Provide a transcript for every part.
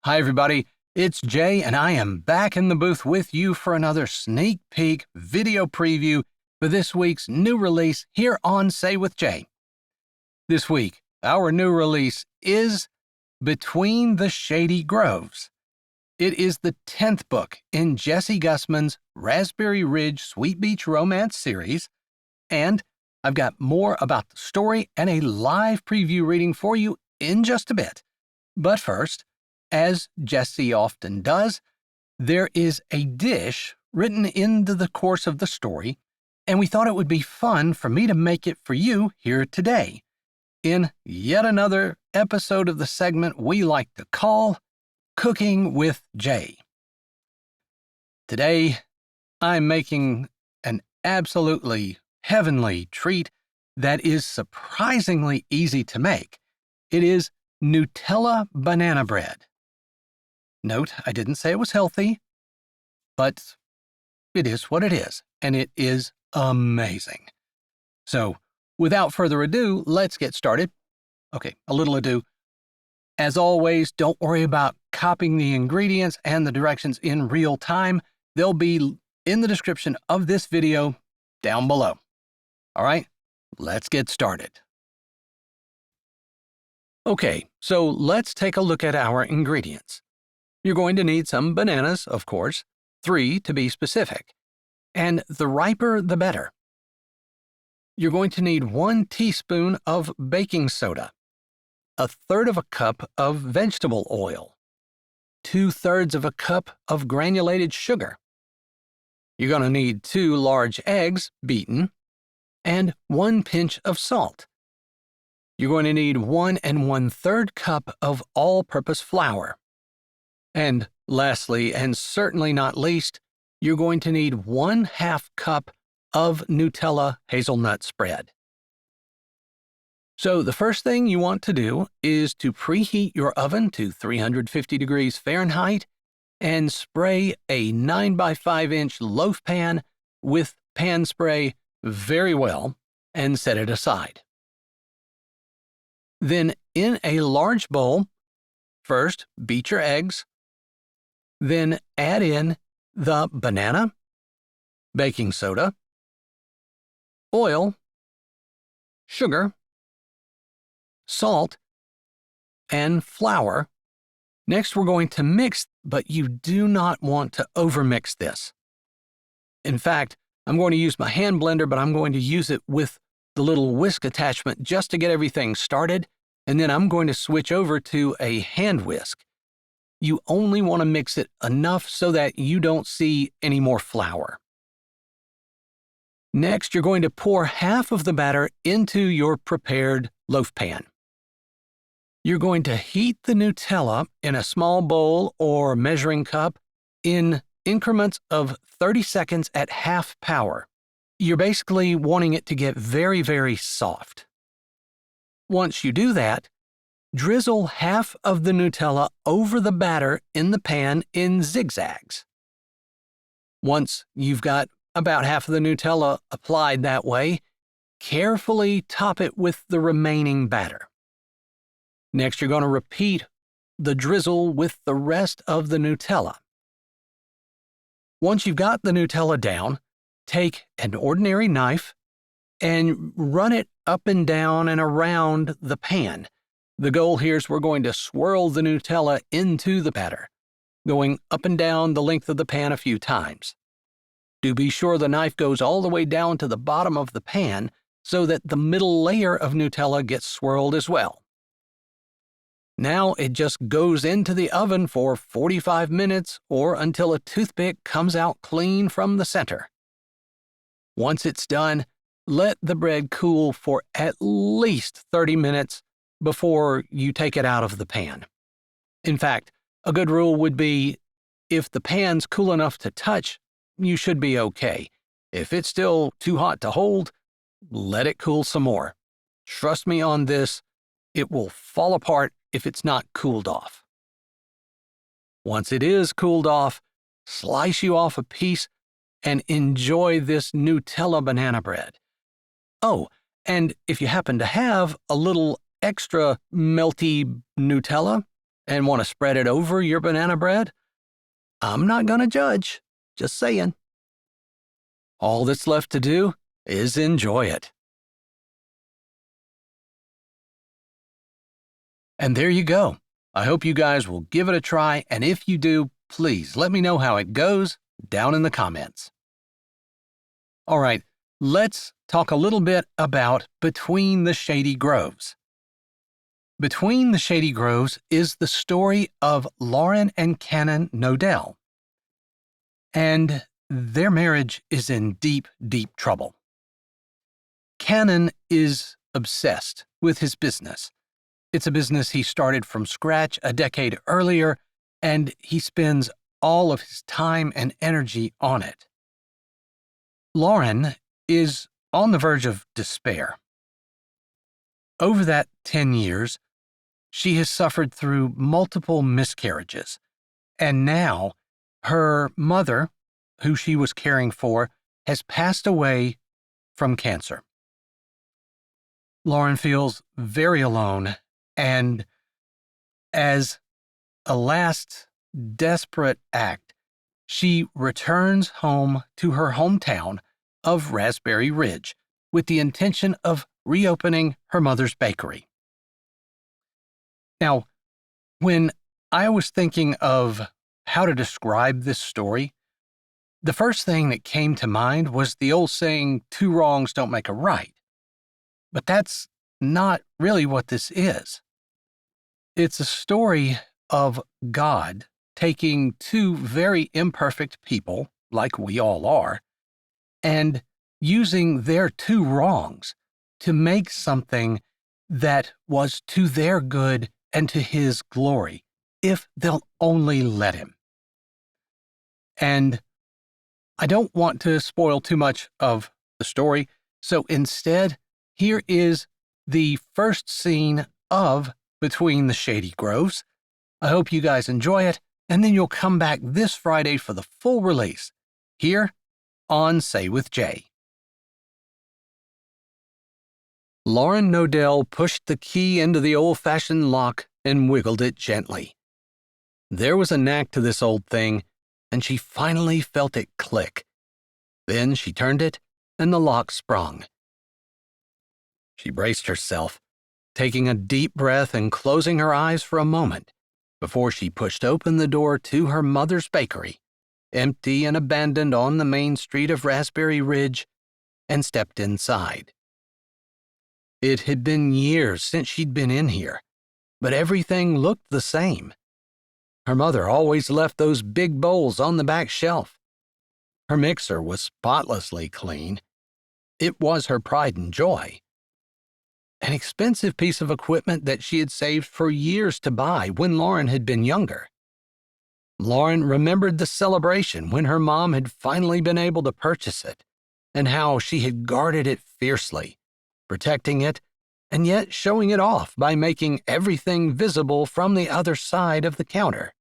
Hi, everybody. It's Jay, and I am back in the booth with you for another sneak peek video preview for this week's new release here on Say with Jay. This week, our new release is Between the Shady Groves. It is the 10th book in Jessie Gussman's Raspberry Ridge Sweet Beach Romance series, and I've got more about the story and a live preview reading for you in just a bit. But first, as Jessie often does, there is a dish written into the course of the story, and we thought it would be fun for me to make it for you here today, in yet another episode of the segment we like to call Cooking with Jay. Today, I'm making an absolutely heavenly treat that is surprisingly easy to make. It is Nutellla Banana Bread. Note, I didn't say it was healthy, but it is what it is, and it is amazing. So, without further ado, let's get started. Okay, a little ado. As always, don't worry about copying the ingredients and the directions in real time. They'll be in the description of this video down below. All right, let's get started. Okay, so let's take a look at our ingredients. You're going to need some bananas, of course, 3 to be specific, and the riper the better. You're going to need 1 teaspoon of baking soda, 1/3 of a cup of vegetable oil, 2/3 of a cup of granulated sugar. You're going to need 2 large eggs beaten, and 1 pinch of salt. You're going to need 1 1/3 cup of all-purpose flour. And lastly, and certainly not least, you're going to need 1/2 cup of Nutella hazelnut spread. So the first thing you want to do is to preheat your oven to 350 degrees Fahrenheit and spray a 9x5-inch loaf pan with pan spray very well and set it aside. Then in a large bowl, first beat your eggs, then add in the banana, baking soda, oil, sugar, salt, and flour. Next, we're going to mix, but you do not want to overmix this. In fact, I'm going to use my hand blender, but I'm going to use it with the little whisk attachment just to get everything started, and then I'm going to switch over to a hand whisk. You only want to mix it enough so that you don't see any more flour. Next, you're going to pour half of the batter into your prepared loaf pan. You're going to heat the Nutella in a small bowl or measuring cup in increments of 30 seconds at half power. You're basically wanting it to get very, very soft. Once you do that, drizzle half of the Nutella over the batter in the pan in zigzags. Once you've got about half of the Nutella applied that way, carefully top it with the remaining batter. Next, you're going to repeat the drizzle with the rest of the Nutella. Once you've got the Nutella down, take an ordinary knife and run it up and down and around the pan. The goal here is we're going to swirl the Nutella into the batter, going up and down the length of the pan a few times. Do be sure the knife goes all the way down to the bottom of the pan so that the middle layer of Nutella gets swirled as well. Now it just goes into the oven for 45 minutes or until a toothpick comes out clean from the center. Once it's done, let the bread cool for at least 30 minutes before you take it out of the pan. In fact, a good rule would be if the pan's cool enough to touch, you should be okay. If it's still too hot to hold, let it cool some more. Trust me on this, it will fall apart if it's not cooled off. Once it is cooled off, slice you off a piece and enjoy this Nutellla banana bread. Oh, and if you happen to have a little extra melty Nutella, and want to spread it over your banana bread? I'm not going to judge, just saying. All that's left to do is enjoy it. And there you go. I hope you guys will give it a try, and if you do, please let me know how it goes down in the comments. All right, let's talk a little bit about Between the Shady Groves. Between the Shady Groves is the story of Lauren and Canon Knodel. And their marriage is in deep, deep trouble. Canon is obsessed with his business. It's a business he started from scratch a decade earlier, and he spends all of his time and energy on it. Lauren is on the verge of despair. Over that 10 years, she has suffered through multiple miscarriages, and now her mother, who she was caring for, has passed away from cancer. Lauren feels very alone, and as a last desperate act, she returns home to her hometown of Raspberry Ridge with the intention of reopening her mother's bakery. Now, when I was thinking of how to describe this story, the first thing that came to mind was the old saying, 2 wrongs don't make a right. But that's not really what this is. It's a story of God taking 2 very imperfect people, like we all are, and using their 2 wrongs to make something that was to their good and to his glory, if they'll only let him. And I don't want to spoil too much of the story, so instead, here is the first scene of Between the Shady Groves. I hope you guys enjoy it, and then you'll come back this Friday for the full release, here on Say with Jay. Lauren Knodel pushed the key into the old-fashioned lock and wiggled it gently. There was a knack to this old thing, and she finally felt it click. Then she turned it, and the lock sprung. She braced herself, taking a deep breath and closing her eyes for a moment before she pushed open the door to her mother's bakery, empty and abandoned on the main street of Raspberry Ridge, and stepped inside. It had been years since she'd been in here, but everything looked the same. Her mother always left those big bowls on the back shelf. Her mixer was spotlessly clean. It was her pride and joy. An expensive piece of equipment that she had saved for years to buy when Lauren had been younger. Lauren remembered the celebration when her mom had finally been able to purchase it, and how she had guarded it fiercely, protecting it, and yet showing it off by making everything visible from the other side of the counter.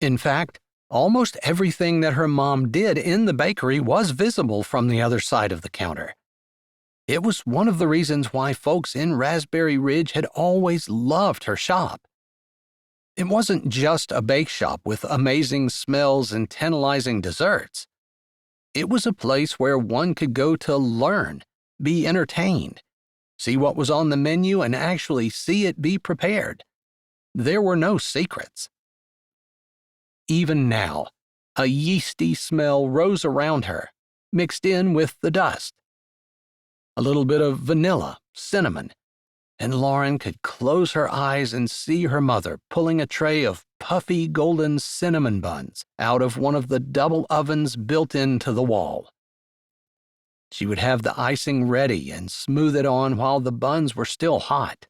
In fact, almost everything that her mom did in the bakery was visible from the other side of the counter. It was one of the reasons why folks in Raspberry Ridge had always loved her shop. It wasn't just a bake shop with amazing smells and tantalizing desserts. It was a place where one could go to learn, be entertained, see what was on the menu, and actually see it be prepared. There were no secrets. Even now, a yeasty smell rose around her, mixed in with the dust. A little bit of vanilla, cinnamon, and Lauren could close her eyes and see her mother pulling a tray of puffy golden cinnamon buns out of one of the double ovens built into the wall. She would have the icing ready and smooth it on while the buns were still hot.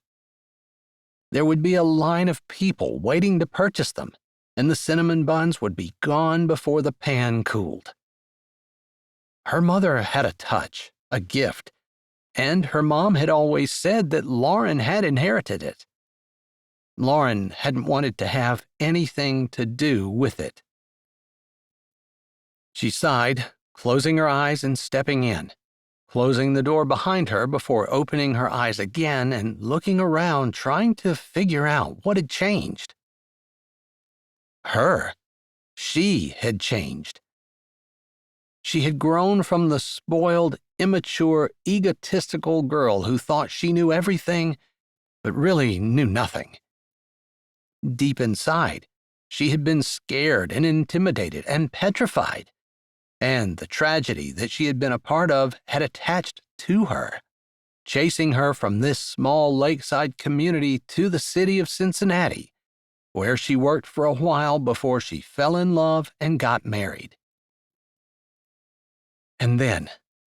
There would be a line of people waiting to purchase them, and the cinnamon buns would be gone before the pan cooled. Her mother had a touch, a gift, and her mom had always said that Lauren had inherited it. Lauren hadn't wanted to have anything to do with it. She sighed, closing her eyes and stepping in, closing the door behind her before opening her eyes again and looking around, trying to figure out what had changed. Her. She had changed. She had grown from the spoiled, immature, egotistical girl who thought she knew everything, but really knew nothing. Deep inside, she had been scared and intimidated and petrified, and the tragedy that she had been a part of had attached to her, chasing her from this small lakeside community to the city of Cincinnati, where she worked for a while before she fell in love and got married. And then,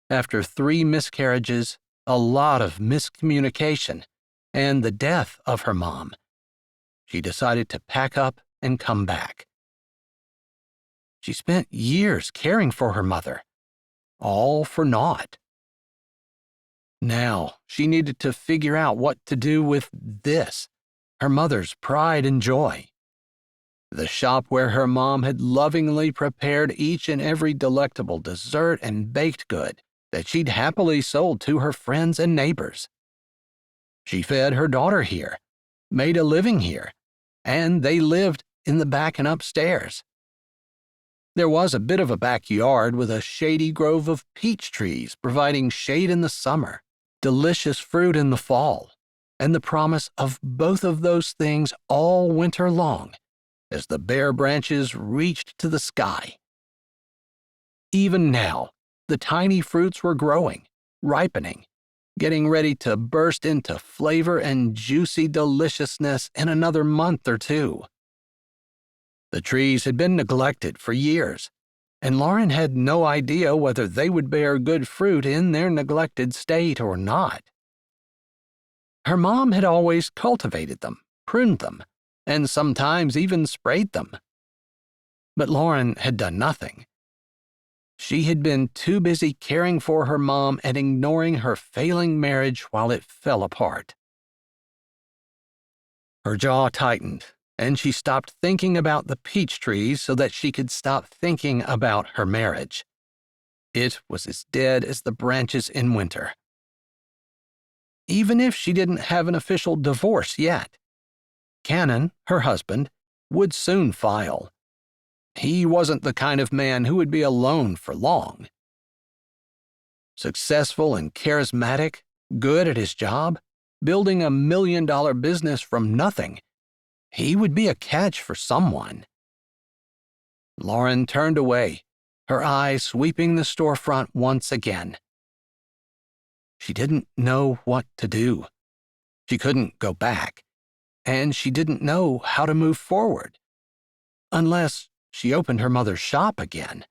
after 3 miscarriages, a lot of miscommunication, and the death of her mom, she decided to pack up and come back. She spent years caring for her mother, all for naught. Now she needed to figure out what to do with this, her mother's pride and joy. The shop where her mom had lovingly prepared each and every delectable dessert and baked good that she'd happily sold to her friends and neighbors. She fed her daughter here, made a living here, and they lived in the back and upstairs. There was a bit of a backyard with a shady grove of peach trees providing shade in the summer, delicious fruit in the fall, and the promise of both of those things all winter long as the bare branches reached to the sky. Even now, the tiny fruits were growing, ripening, getting ready to burst into flavor and juicy deliciousness in another month or 2. The trees had been neglected for years, and Lauren had no idea whether they would bear good fruit in their neglected state or not. Her mom had always cultivated them, pruned them, and sometimes even sprayed them. But Lauren had done nothing. She had been too busy caring for her mom and ignoring her failing marriage while it fell apart. Her jaw tightened, and she stopped thinking about the peach trees so that she could stop thinking about her marriage. It was as dead as the branches in winter. Even if she didn't have an official divorce yet, Cannon, her husband, would soon file. He wasn't the kind of man who would be alone for long. Successful and charismatic, good at his job, building $1 million business from nothing, he would be a catch for someone. Lauren turned away, her eyes sweeping the storefront once again. She didn't know what to do. She couldn't go back, and she didn't know how to move forward, unless she opened her mother's shop again.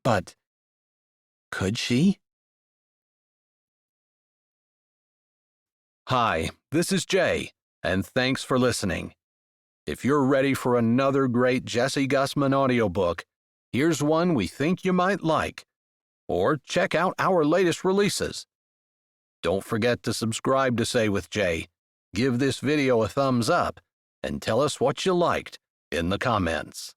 But could she? Hi, this is Jay, and thanks for listening. If you're ready for another great Jessie Gussman audiobook, here's one we think you might like. Or check out our latest releases. Don't forget to subscribe to Say with Jay, give this video a thumbs up, and tell us what you liked in the comments.